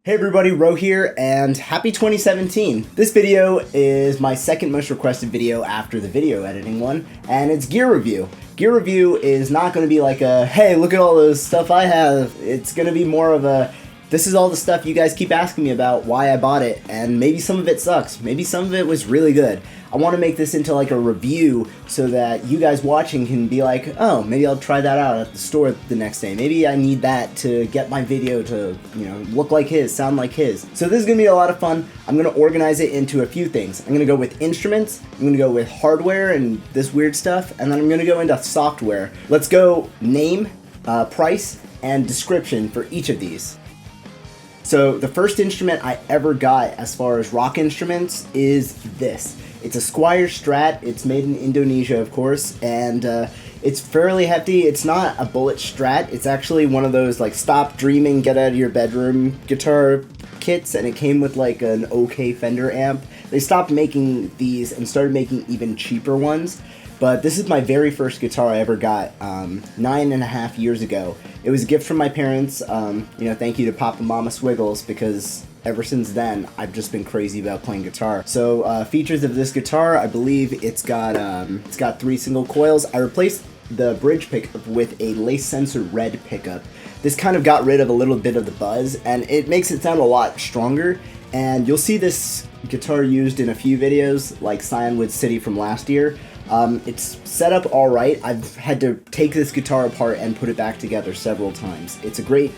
Hey everybody, Ro here, and happy 2017! This video is my second most requested video after the video editing one, and it's gear review. Gear review is not going to be like a, hey, look at all this stuff I have. It's going to be more of a, this is all the stuff you guys keep asking me about, why I bought it, and maybe some of it sucks. Maybe some of it was really good. I want to make this into like a review so that you guys watching can be like, oh, maybe I'll try that out at the store the next day. Maybe I need that to get my video to, look like his, sound like his. So this is going to be a lot of fun. I'm going to organize it into a few things. I'm going to go with instruments, I'm going to go with hardware and this weird stuff, and then I'm going to go into software. Let's go name, price, and description for each of these. So the first instrument I ever got as far as rock instruments is this. It's a Squire Strat. It's made in Indonesia, of course, and it's fairly hefty. It's not a bullet Strat. It's actually one of those like stop dreaming, get out of your bedroom guitar kits, and it came with like an okay Fender amp. They stopped making these and started making even cheaper ones. But this is my very first guitar I ever got 9.5 years ago. It was a gift from my parents. Thank you to Papa Mama Swiggles, because ever since then I've just been crazy about playing guitar. So features of this guitar, I believe it's got 3 single coils. I replaced the bridge pickup with a lace sensor red pickup. This kind of got rid of a little bit of the buzz, and it makes it sound a lot stronger. And you'll see this guitar used in a few videos, like Cyanwood City from last year. It's set up alright. I've had to take this guitar apart and put it back together several times. It's a great,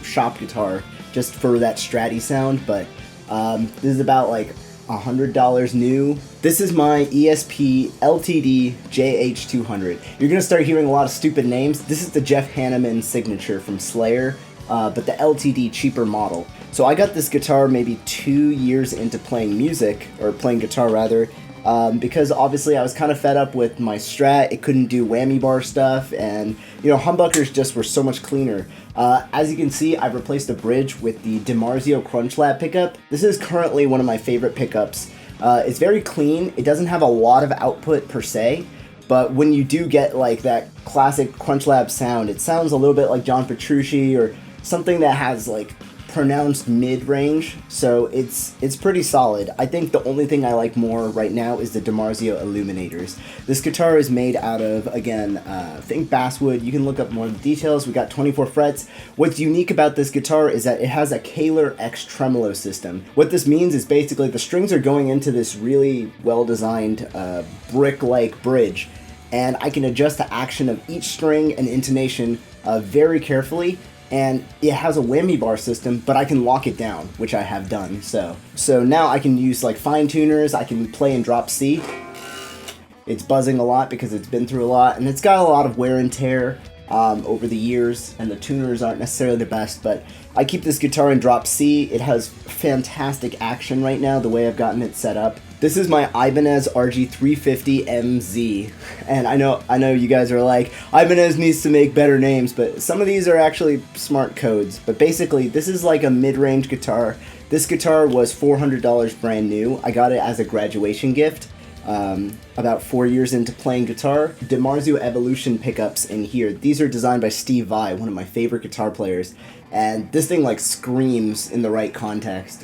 shop guitar just for that Stratty sound, but this is about like $100 new. This is my Esp Ltd Jh 200. You're gonna start hearing a lot of stupid names. This is the Jeff Hanneman signature from Slayer, but the Ltd cheaper model. So I got this guitar maybe 2 years into playing music, or playing guitar rather, because obviously I was kind of fed up with my Strat. It couldn't do whammy bar stuff, and humbuckers just were so much cleaner. As you can see, I've replaced the bridge with the DiMarzio Crunch Lab pickup. This is currently one of my favorite pickups. It's very clean. It doesn't have a lot of output per se, but when you do get like that classic Crunch Lab sound, it sounds a little bit like John Petrucci or something that has like pronounced mid-range, so it's pretty solid. I think the only thing I like more right now is the DiMarzio Illuminators. This guitar is made out of, again, think basswood. You can look up more of the details. We got 24 frets. What's unique about this guitar is that it has a Kaler X tremolo system. What this means is basically the strings are going into this really well-designed brick-like bridge, and I can adjust the action of each string and intonation very carefully. And it has a whammy bar system, but I can lock it down, which I have done. So now I can use like fine tuners. I can play and drop C. It's buzzing a lot because it's been through a lot, and it's got a lot of wear and tear over the years, and the tuners aren't necessarily the best, but I keep this guitar in drop C. It has fantastic action right now, the way I've gotten it set up. This is my Ibanez Rg 350 MZ, and I know you guys are like, Ibanez needs to make better names, but some of these are actually smart codes. But basically, this is like a mid-range guitar. This guitar was $400 brand new. I got it as a graduation gift. About 4 years into playing guitar. DiMarzio Evolution pickups in here. These are designed by Steve Vai, one of my favorite guitar players, and this thing like screams in the right context.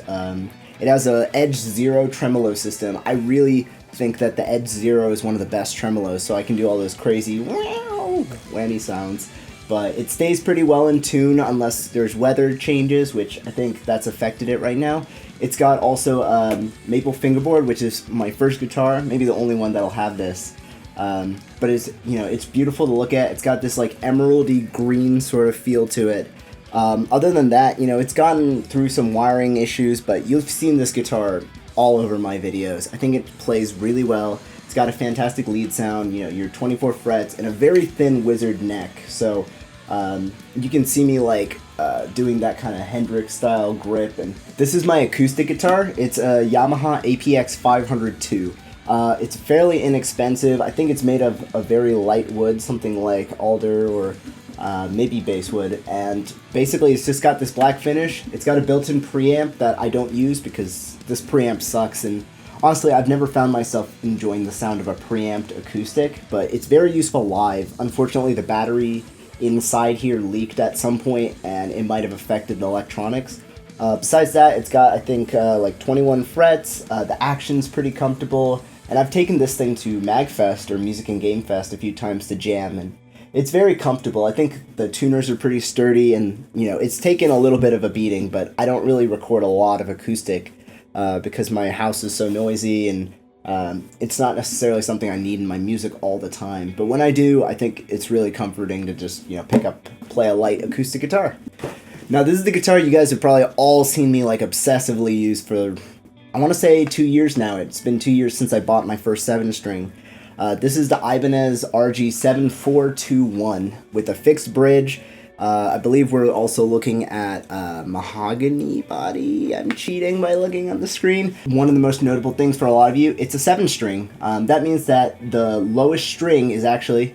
It has a Edge Zero tremolo system. I really think that the Edge Zero is one of the best tremolos, so I can do all those crazy whammy sounds. But it stays pretty well in tune unless there's weather changes, which I think that's affected it right now. It's got also maple fingerboard, which is my first guitar, maybe the only one that'll have this. But it's beautiful to look at. It's got this like emeraldy green sort of feel to it. Other than that, it's gotten through some wiring issues, but you've seen this guitar all over my videos. I think it plays really well. It's got a fantastic lead sound, your 24 frets, and a very thin wizard neck. So you can see me like doing that kind of Hendrix style grip. And this is my acoustic guitar. It's a Yamaha APX 502. It's fairly inexpensive. I think it's made of a very light wood, something like alder or maybe basswood, and basically it's just got this black finish. It's got a built-in preamp that I don't use because this preamp sucks, and honestly I've never found myself enjoying the sound of a preamped acoustic, but it's very useful live. Unfortunately, the battery inside here leaked at some point and it might have affected the electronics. Besides that, it's got, I think, like 21 frets. The action's pretty comfortable. And I've taken this thing to MagFest, or Music and Game Fest, a few times to jam, and it's very comfortable. I think the tuners are pretty sturdy, and, you know, it's taken a little bit of a beating, but I don't really record a lot of acoustic because my house is so noisy, and it's not necessarily something I need in my music all the time. But when I do, I think it's really comforting to just, you know, play a light acoustic guitar. Now, this is the guitar you guys have probably all seen me, like, obsessively use for, I want to say 2 years now. It's been 2 years since I bought my first 7-string. This is the Ibanez Rg 7421 with a fixed bridge. I believe we're also looking at mahogany body. I'm cheating by looking on the screen. One of the most notable things for a lot of you, it's a 7-string. That means that the lowest string is actually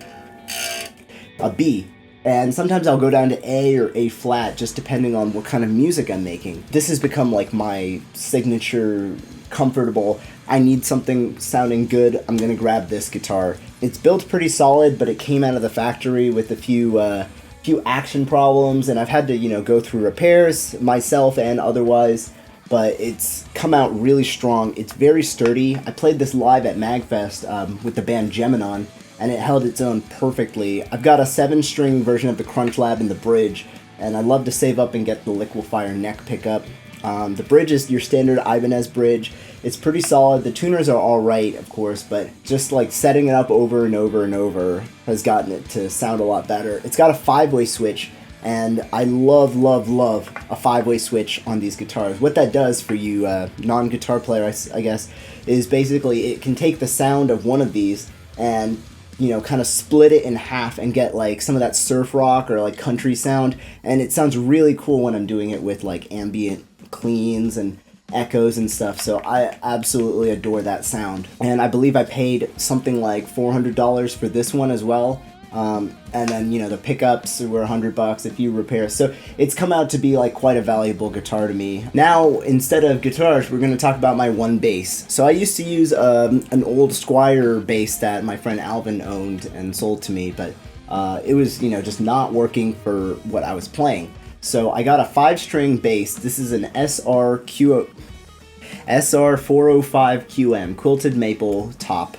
a B. And sometimes I'll go down to A or A flat, just depending on what kind of music I'm making. This has become like my signature, comfortable, I need something sounding good, I'm gonna grab this guitar. It's built pretty solid, but it came out of the factory with a few action problems, and I've had to, you know, go through repairs myself and otherwise, but it's come out really strong. It's very sturdy. I played this live at MagFest with the band Gemini, and it held its own perfectly. I've got a 7-string version of the Crunch Lab in the bridge, and I love to save up and get the Liquefier neck pickup. The bridge is your standard Ibanez bridge. It's pretty solid. The tuners are alright, of course, but just like setting it up over and over and over has gotten it to sound a lot better. It's got a 5-way switch, and I love, love, love a 5-way switch on these guitars. What that does for you non-guitar player, I guess, is basically it can take the sound of one of these and, you know, kind of split it in half and get like some of that surf rock or like country sound, and it sounds really cool when I'm doing it with like ambient cleans and echoes and stuff. So I absolutely adore that sound, and I believe I paid something like $400 for this one as well. And then, you know, the pickups were $100, a few repairs. So it's come out to be like quite a valuable guitar to me. Now, instead of guitars, we're going to talk about my one bass. So I used to use an old Squire bass that my friend Alvin owned and sold to me, but it was, you know, just not working for what I was playing. So I got a 5-string bass. This is an SR405QM, quilted maple top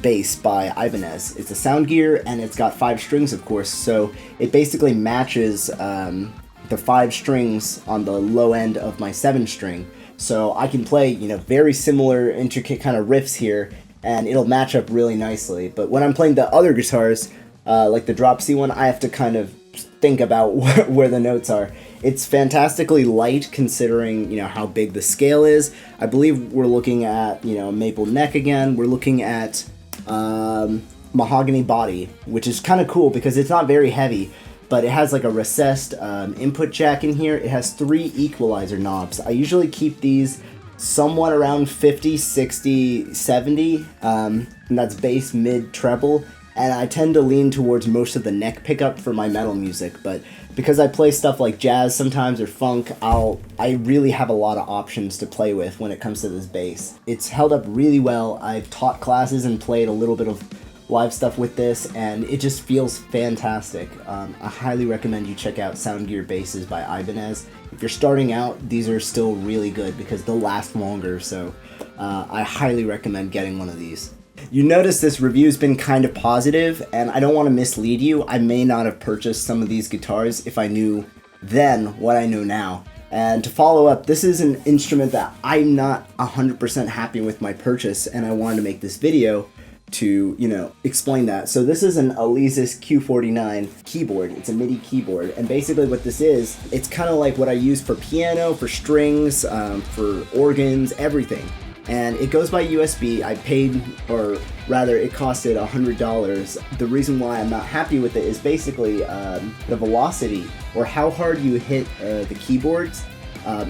bass by Ibanez. It's a sound gear, and it's got 5 strings, of course, so it basically matches the 5 strings on the low end of my 7-string. So I can play, you know, very similar intricate kind of riffs here, and it'll match up really nicely. But when I'm playing the other guitars, like the Drop C one, I have to kind of think about where the notes are. It's fantastically light considering, you know, how big the scale is. I believe we're looking at, you know, maple neck again. We're looking at mahogany body, which is kind of cool because it's not very heavy, but it has like a recessed input jack in here. It has 3 equalizer knobs. I usually keep these somewhat around 50, 60, 70, and that's bass, mid, treble. And I tend to lean towards most of the neck pickup for my metal music, but because I play stuff like jazz sometimes or funk, I really have a lot of options to play with when it comes to this bass. It's held up really well. I've taught classes and played a little bit of live stuff with this, and it just feels fantastic. I highly recommend you check out Sound Gear basses by Ibanez. If you're starting out, these are still really good because they'll last longer, so I highly recommend getting one of these. You notice this review's been kind of positive, and I don't want to mislead you. I may not have purchased some of these guitars if I knew then what I know now. And to follow up, this is an instrument that I'm not 100% happy with my purchase, and I wanted to make this video to, you know, explain that. So this is an Alesis Q49 keyboard. It's a MIDI keyboard, and basically what this is, it's kind of like what I use for piano, for strings, for organs, everything. And it goes by USB. I paid, or rather it costed $100. The reason why I'm not happy with it is basically the velocity, or how hard you hit the keyboards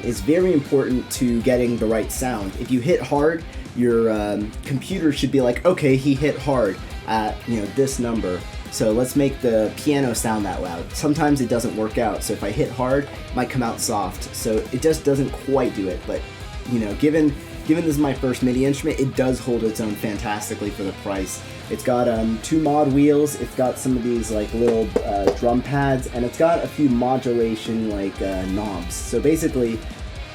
is very important to getting the right sound. If you hit hard, your computer should be like, okay, he hit hard at, you know, this number, so let's make the piano sound that loud. Sometimes it doesn't work out, so if I hit hard, it might come out soft. So it just doesn't quite do it, but, you know, given this is my first MIDI instrument, it does hold its own fantastically for the price. It's got 2 mod wheels, it's got some of these like little drum pads, and it's got a few modulation like knobs. So basically,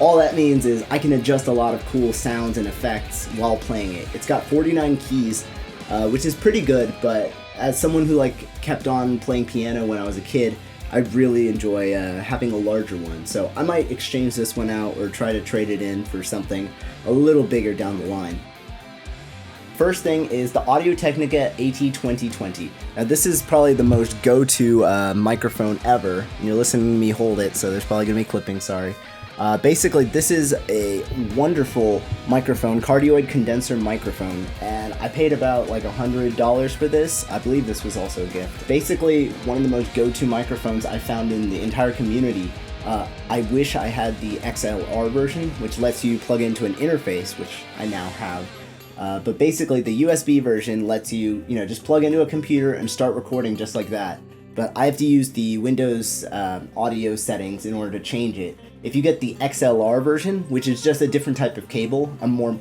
all that means is I can adjust a lot of cool sounds and effects while playing it. It's got 49 keys, which is pretty good, but as someone who like kept on playing piano when I was a kid, I really enjoy having a larger one. So I might exchange this one out or try to trade it in for something a little bigger down the line. First thing is the Audio-Technica AT2020. Now this is probably the most go-to microphone ever. You're listening to me hold it, so there's probably gonna be clipping, sorry. Basically, this is a wonderful microphone, cardioid condenser microphone, and I paid about like $100 for this. I believe this was also a gift. Basically, one of the most go-to microphones I found in the entire community. I wish I had the XLR version, which lets you plug into an interface, which I now have. But basically, the USB version lets you, just plug into a computer and start recording just like that. But I have to use the Windows audio settings in order to change it. If you get the XLR version, which is just a different type of cable, a more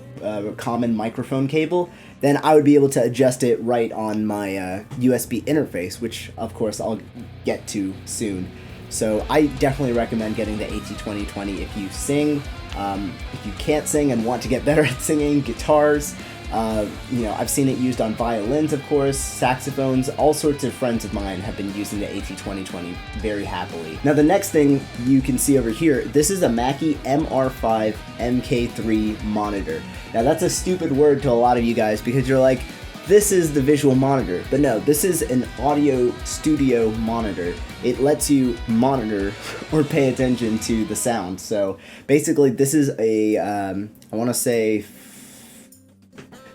common microphone cable, then I would be able to adjust it right on my USB interface, which of course I'll get to soon. So I definitely recommend getting the AT2020 if you sing, if you can't sing and want to get better at singing, guitars. I've seen it used on violins, of course, saxophones. All sorts of friends of mine have been using the AT2020 very happily. Now the next thing you can see over here, this is a Mackie MR5 Mk3 Monitor. Now that's a stupid word to a lot of you guys because you're like, this is the visual monitor. But no, this is an audio studio monitor. It lets you monitor or pay attention to the sound. So basically this is a, I want to say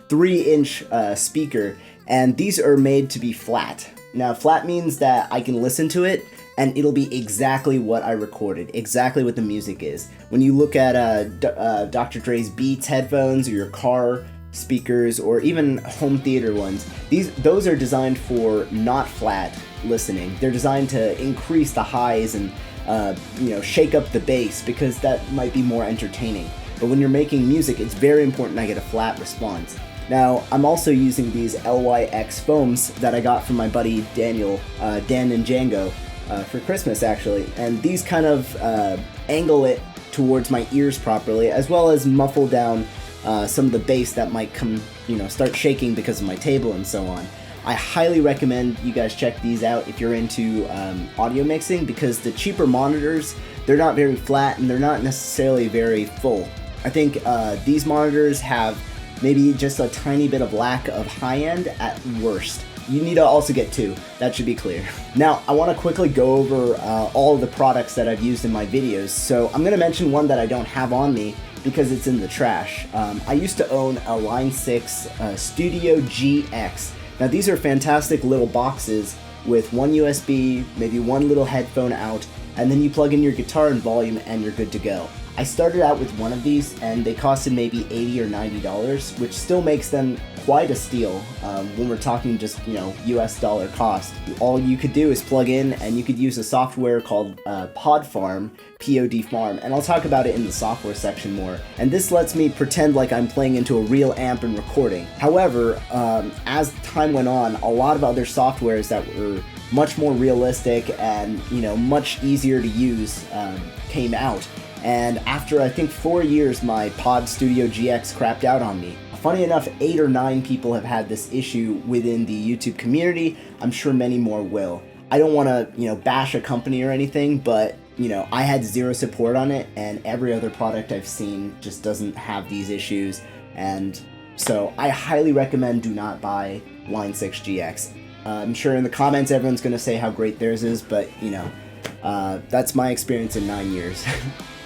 3-inch speaker, and these are made to be flat. Now flat means that I can listen to it and it'll be exactly what I recorded, exactly what the music is. When you look at Dr. Dre's Beats headphones or your car speakers or even home theater ones, those are designed for not flat listening. They're designed to increase the highs and shake up the bass because that might be more entertaining. But when you're making music, it's very important I get a flat response. Now, I'm also using these LYX foams that I got from my buddy Daniel, Dan and Django, for Christmas actually, and these kind of angle it towards my ears properly, as well as muffle down some of the bass that might come, start shaking because of my table and so on. I highly recommend you guys check these out if you're into audio mixing, because the cheaper monitors, they're not very flat and they're not necessarily very full. I think these monitors have maybe just a tiny bit of lack of high end at worst. You need to also get 2, that should be clear. Now, I want to quickly go over all of the products that I've used in my videos. So I'm going to mention one that I don't have on me because it's in the trash. I used to own a Line 6 Studio GX. Now these are fantastic little boxes with one USB, maybe one little headphone out, and then you plug in your guitar and volume and you're good to go. I started out with one of these and they costed maybe $80 or $90, which still makes them quite a steal when we're talking just, US dollar cost. All you could do is plug in and you could use a software called Pod Farm, POD Farm, and I'll talk about it in the software section more. And this lets me pretend like I'm playing into a real amp and recording. However, as time went on, a lot of other softwares that were much more realistic and, much easier to use came out. And after I think 4 years, my Pod Studio GX crapped out on me. Funny enough, 8 or 9 people have had this issue within the YouTube community. I'm sure many more will. I don't want to, bash a company or anything, but, I had 0 support on it, and every other product I've seen just doesn't have these issues. And so I highly recommend do not buy Line 6 GX. I'm sure in the comments everyone's going to say how great theirs is, but, that's my experience in 9 years.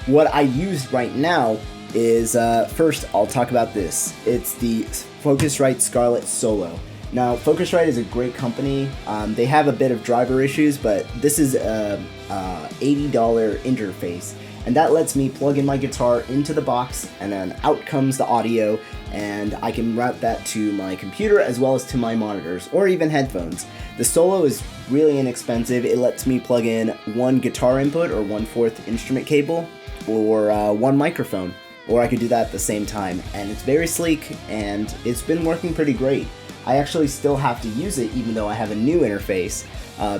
What I use right now is, first I'll talk about this. It's the Focusrite Scarlett Solo. Now, Focusrite is a great company. They have a bit of driver issues, but this is a $80 interface. And that lets me plug in my guitar into the box, and then out comes the audio, and I can route that to my computer as well as to my monitors, or even headphones. The Solo is really inexpensive. It lets me plug in one guitar input or 1/4 instrument cable, or one microphone, or I could do that at the same time, and it's very sleek and it's been working pretty great. I actually still have to use it even though I have a new interface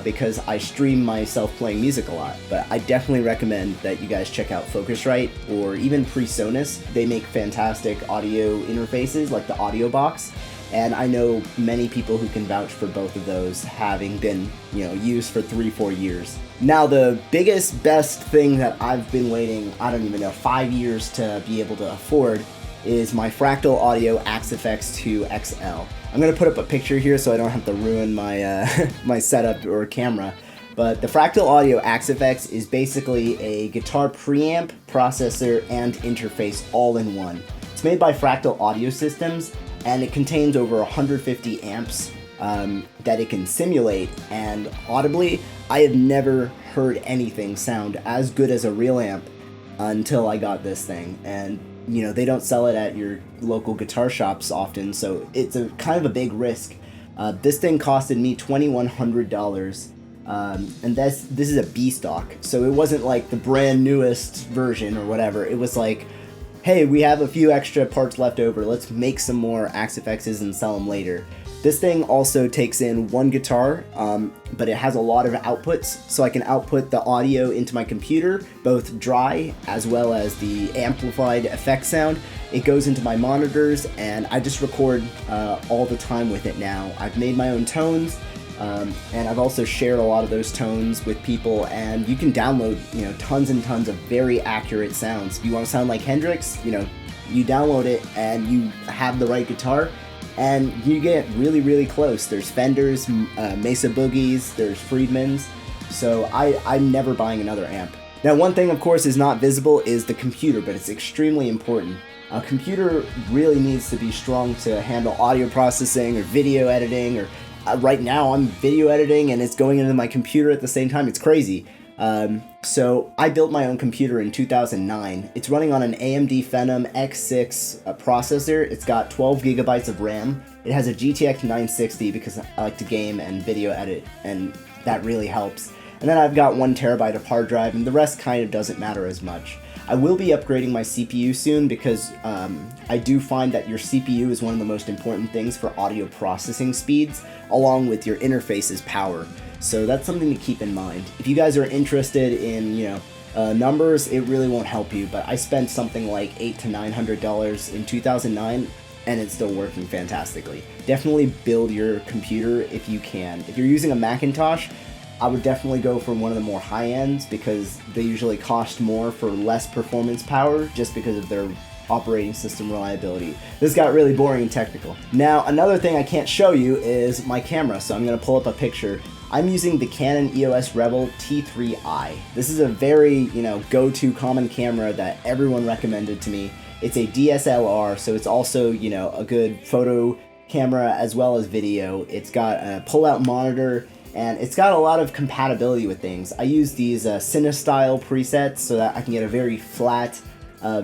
because I stream myself playing music a lot. But I definitely recommend that you guys check out Focusrite or even PreSonus. They make fantastic audio interfaces like the Audio Box. And I know many people who can vouch for both of those, having been, used for 3-4 years. Now, the biggest, best thing that I've been waiting, I don't even know, 5 years to be able to afford is my Fractal Audio Axe-Fx 2 XL. I'm going to put up a picture here so I don't have to ruin my, my setup or camera. But the Fractal Audio Axe-Fx is basically a guitar preamp, processor, and interface all in one. It's made by Fractal Audio Systems, and it contains over 150 amps that it can simulate, and audibly, I have never heard anything sound as good as a real amp until I got this thing. And they don't sell it at your local guitar shops often, so it's a kind of a big risk. This thing costed me $2,100, and this is a B stock, so it wasn't like the brand newest version or whatever. It was like, hey, we have a few extra parts left over, let's make some more Axe-Fx's and sell them later. This thing also takes in one guitar, but it has a lot of outputs, so I can output the audio into my computer, both dry as well as the amplified effect sound. It goes into my monitors, and I just record all the time with it now. I've made my own tones, and I've also shared a lot of those tones with people, and you can download, tons and tons of very accurate sounds. If you want to sound like Hendrix, you download it and you have the right guitar, and you get really, really close. There's Fenders, Mesa Boogies, there's Friedmans, so I'm never buying another amp. Now, one thing, of course, is not visible is the computer, but it's extremely important. A computer really needs to be strong to handle audio processing or video editing, or right now I'm video editing and it's going into my computer at the same time. It's crazy. So I built my own computer in 2009. It's running on an AMD Phenom X6 processor. It's got 12 gigabytes of RAM. It has a GTX 960 because I like to game and video edit, and that really helps. And then I've got 1 terabyte of hard drive, and the rest kind of doesn't matter as much. I will be upgrading my CPU soon because I do find that your CPU is one of the most important things for audio processing speeds, along with your interface's power. So that's something to keep in mind. If you guys are interested in, numbers, it really won't help you, but I spent something like $800 to $900 in 2009, and it's still working fantastically. Definitely build your computer if you can. If you're using a Macintosh, I would definitely go for one of the more high ends because they usually cost more for less performance power just because of their operating system reliability. This got really boring and technical. Now, another thing I can't show you is my camera, so I'm going to pull up a picture. I'm using the Canon EOS Rebel T3i. This is a very, go-to common camera that everyone recommended to me. It's a DSLR, so it's also, a good photo camera as well as video. It's got a pull-out monitor, and it's got a lot of compatibility with things. I use these Cinestyle presets so that I can get a very flat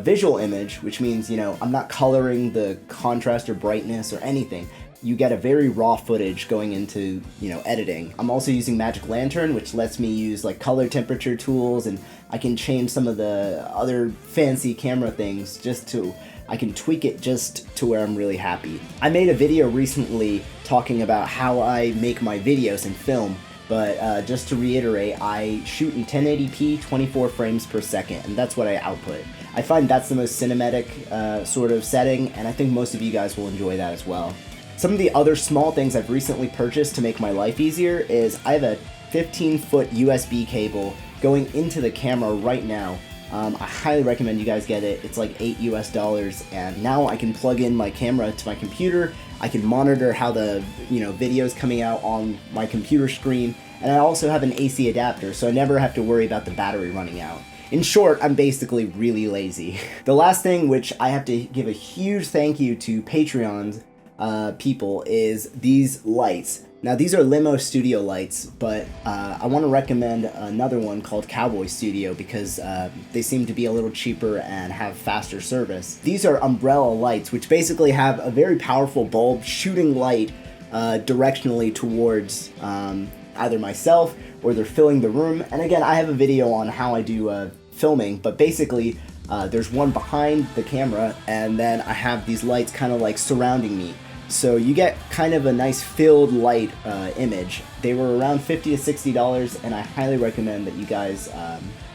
visual image, which means, I'm not coloring the contrast or brightness or anything. You get a very raw footage going into, editing. I'm also using Magic Lantern, which lets me use like color temperature tools, and I can change some of the other fancy camera things I can tweak it just to where I'm really happy. I made a video recently talking about how I make my videos and film, but just to reiterate, I shoot in 1080p 24 frames per second, and that's what I output. I find that's the most cinematic sort of setting, and I think most of you guys will enjoy that as well. Some of the other small things I've recently purchased to make my life easier is I have a 15-foot USB cable going into the camera right now. I highly recommend you guys get it. It's like $8 US, and now I can plug in my camera to my computer. I can monitor how the video is coming out on my computer screen, and I also have an AC adapter, so I never have to worry about the battery running out. In short, I'm basically really lazy. The last thing, which I have to give a huge thank you to Patreon's people, is these lights. Now, these are Limo Studio lights, but I want to recommend another one called Cowboy Studio because they seem to be a little cheaper and have faster service. These are umbrella lights, which basically have a very powerful bulb shooting light directionally towards either myself or they're filling the room. And again, I have a video on how I do filming, but basically there's one behind the camera, and then I have these lights kind of like surrounding me. so you get kind of a nice filled light image. They were around $50 to $60, and I highly recommend that you guys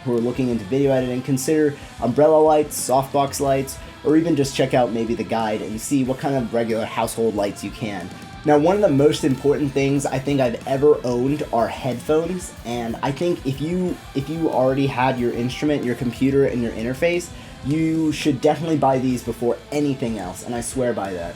who are looking into video editing consider umbrella lights, softbox lights, or even just check out maybe the guide and see what kind of regular household lights you can. Now, one of the most important things I think I've ever owned are headphones, and I think if you already had your instrument, your computer, and your interface, you should definitely buy these before anything else, and I swear by that.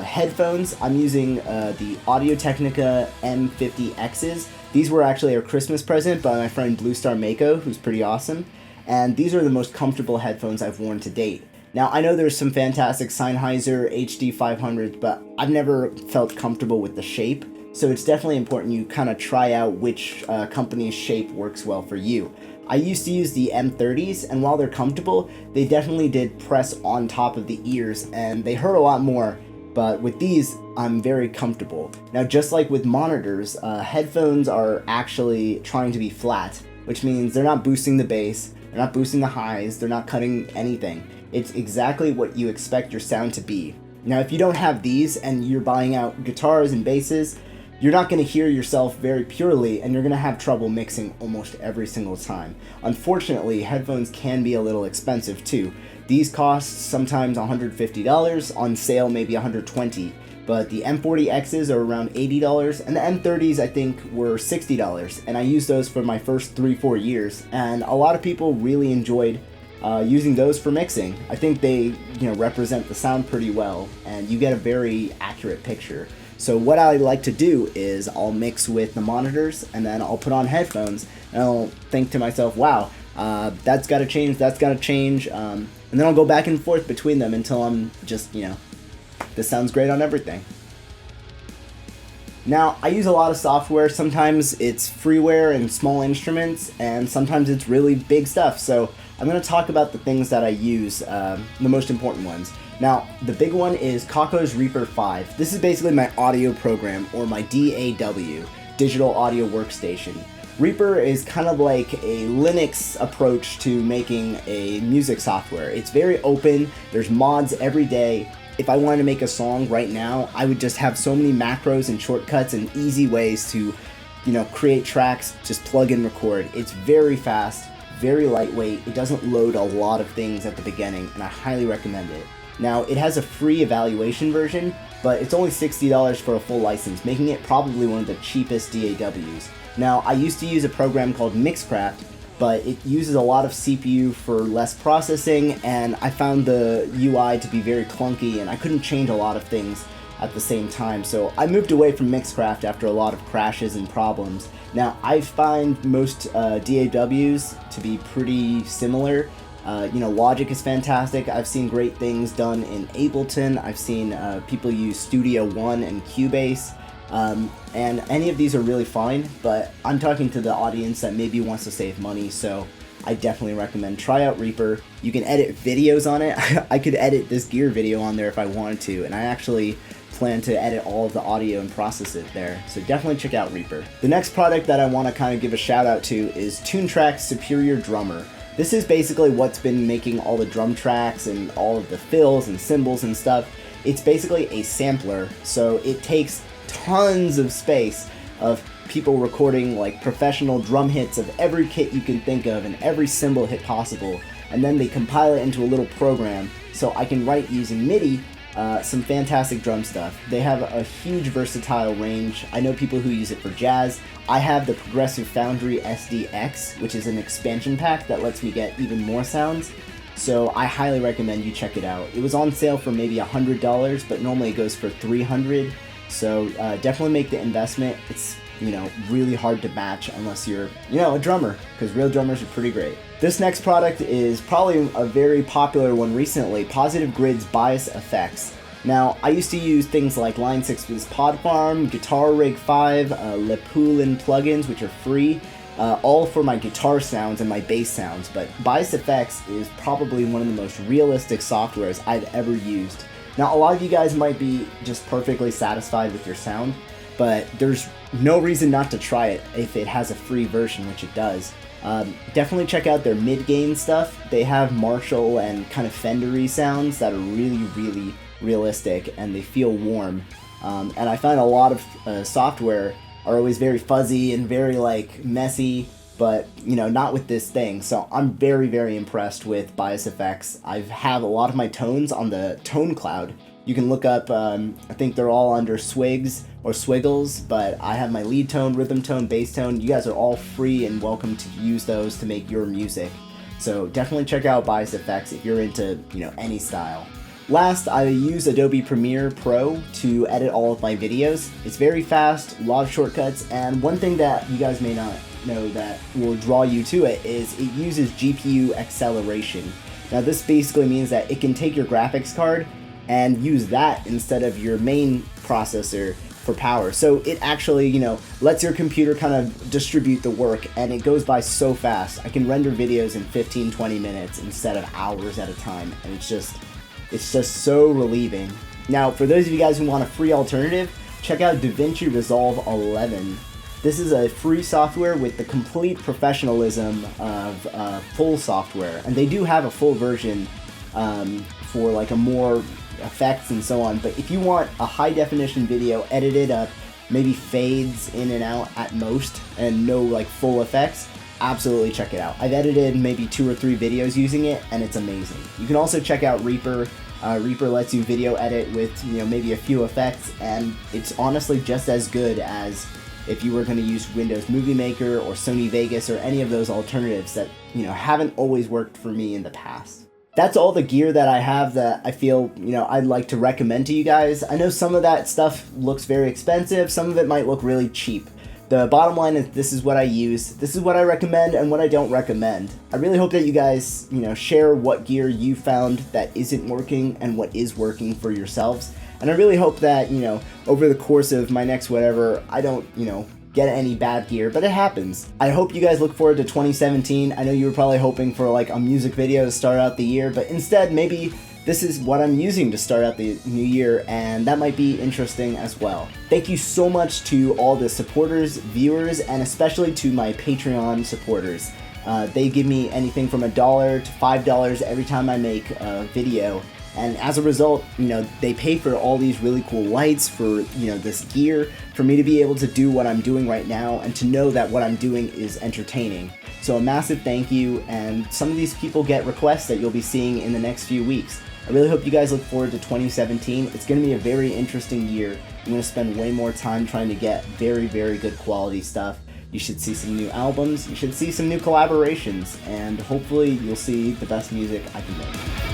Headphones, I'm using the Audio Technica M50Xs. These were actually a Christmas present by my friend Bluestar Mako, who's pretty awesome, and these are the most comfortable headphones I've worn to date. Now, I know there's some fantastic Sennheiser HD 500s, but I've never felt comfortable with the shape, so it's definitely important you kind of try out which company's shape works well for you. I used to use the M30s, and while they're comfortable, they definitely did press on top of the ears, and they hurt a lot more, but with these, I'm very comfortable. Now, just like with monitors, headphones are actually trying to be flat, which means they're not boosting the bass, they're not boosting the highs, they're not cutting anything. It's exactly what you expect your sound to be. Now, if you don't have these and you're buying out guitars and basses, you're not going to hear yourself very purely, and you're going to have trouble mixing almost every single time. Unfortunately, headphones can be a little expensive too. These cost sometimes $150, on sale maybe $120, but the M40Xs are around $80, and the M30s I think were $60, and I used those for my first 3-4 years, and a lot of people really enjoyed using those for mixing. I think they represent the sound pretty well, and you get a very accurate picture. So what I like to do is I'll mix with the monitors, and then I'll put on headphones, and I'll think to myself, wow, that's got to change, and then I'll go back and forth between them until I'm just, this sounds great on everything. Now, I use a lot of software. Sometimes it's freeware and small instruments, and sometimes it's really big stuff. So I'm going to talk about the things that I use, the most important ones. Now, the big one is Kako's Reaper 5. This is basically my audio program, or my DAW, Digital Audio Workstation. Reaper is kind of like a Linux approach to making a music software. It's very open, there's mods every day. If I wanted to make a song right now, I would just have so many macros and shortcuts and easy ways to, create tracks, just plug and record. It's very fast, very lightweight, it doesn't load a lot of things at the beginning, and I highly recommend it. Now, it has a free evaluation version, but it's only $60 for a full license, making it probably one of the cheapest DAWs. Now, I used to use a program called Mixcraft, but it uses a lot of CPU for less processing, and I found the UI to be very clunky, and I couldn't change a lot of things at the same time, so I moved away from Mixcraft after a lot of crashes and problems. Now, I find most DAWs to be pretty similar. Logic is fantastic. I've seen great things done in Ableton. I've seen people use Studio One and Cubase. And any of these are really fine, but I'm talking to the audience that maybe wants to save money, so I definitely recommend try out Reaper. You can edit videos on it. I could edit this gear video on there if I wanted to, and I actually plan to edit all of the audio and process it there, so definitely check out Reaper. The next product that I want to kind of give a shout out to is Toontrack's Superior Drummer. This is basically what's been making all the drum tracks and all of the fills and cymbals and stuff. It's basically a sampler, so it takes tons of space of people recording like professional drum hits of every kit you can think of and every cymbal hit possible, and then they compile it into a little program so I can write using MIDI some fantastic drum stuff. They have a huge versatile range. I know people who use it for jazz. I have the Progressive Foundry SDX, which is an expansion pack that lets me get even more sounds, so I highly recommend you check it out. It was on sale for maybe $100, but normally it goes for $300. So definitely make the investment. It's, really hard to match unless you're, a drummer, because real drummers are pretty great. This next product is probably a very popular one recently, Positive Grid's Bias Effects. Now, I used to use things like Line 6's Pod Farm, Guitar Rig 5, Lepulin plugins, which are free, all for my guitar sounds and my bass sounds, but Bias Effects is probably one of the most realistic softwares I've ever used. Now, a lot of you guys might be just perfectly satisfied with your sound, but there's no reason not to try it if it has a free version, which it does. Definitely check out their mid-gain stuff. They have Marshall and kind of Fender-y sounds that are really, really, realistic and they feel warm. And I find a lot of software are always very fuzzy and very like messy, but you know, not with this thing. So I'm very impressed with Bias FX. I have a lot of my tones on the tone cloud. You can look up, I think they're all under Swigs or Swiggles, but I have my lead tone, rhythm tone, bass tone. You guys are all free and welcome to use those to make your music. So definitely check out Bias FX if you're into, you know, any style. Last, I use Adobe Premiere Pro to edit all of my videos. It's very fast, a lot of shortcuts, and one thing that you guys may not know that will draw you to it is it uses GPU acceleration. Now this basically means that it can take your graphics card and use that instead of your main processor for power. So it actually, you know, lets your computer kind of distribute the work, and it goes by so fast. I can render videos in 15-20 minutes instead of hours at a time, and it's just so relieving. Now, for those of you guys who want a free alternative, check out DaVinci Resolve 11. This is a free software with the complete professionalism of full software, and they do have a full version for like a more effects and so on, but if you want a high definition video edited up, maybe fades in and out at most, and no like full effects, absolutely check it out. I've edited maybe 2 or 3 videos using it, and it's amazing. You can also check out Reaper. Reaper lets you video edit with, you know, maybe a few effects, and it's honestly just as good as if you were going to use Windows Movie Maker or Sony Vegas or any of those alternatives that, you know, haven't always worked for me in the past. That's all the gear that I have that I feel, you know, I'd like to recommend to you guys. I know some of that stuff looks very expensive, some of it might look really cheap. The bottom line is this is what I use, this is what I recommend and what I don't recommend. I really hope that you guys, you know, share what gear you found that isn't working and what is working for yourselves. And I really hope that, you know, over the course of my next whatever, I don't, you know, get any bad gear, but it happens. I hope you guys look forward to 2017. I know you were probably hoping for like a music video to start out the year, but instead maybe this is what I'm using to start out the new year, and that might be interesting as well. Thank you so much to all the supporters, viewers, and especially to my Patreon supporters. They give me anything from $1 to $5 every time I make a video. And as a result, you know, they pay for all these really cool lights, for, you know, this gear, for me to be able to do what I'm doing right now and to know that what I'm doing is entertaining. So a massive thank you, and some of these people get requests that you'll be seeing in the next few weeks. I really hope you guys look forward to 2017. It's going to be a very interesting year. I'm going to spend way more time trying to get very good quality stuff. You should see some new albums, you should see some new collaborations, and hopefully you'll see the best music I can make.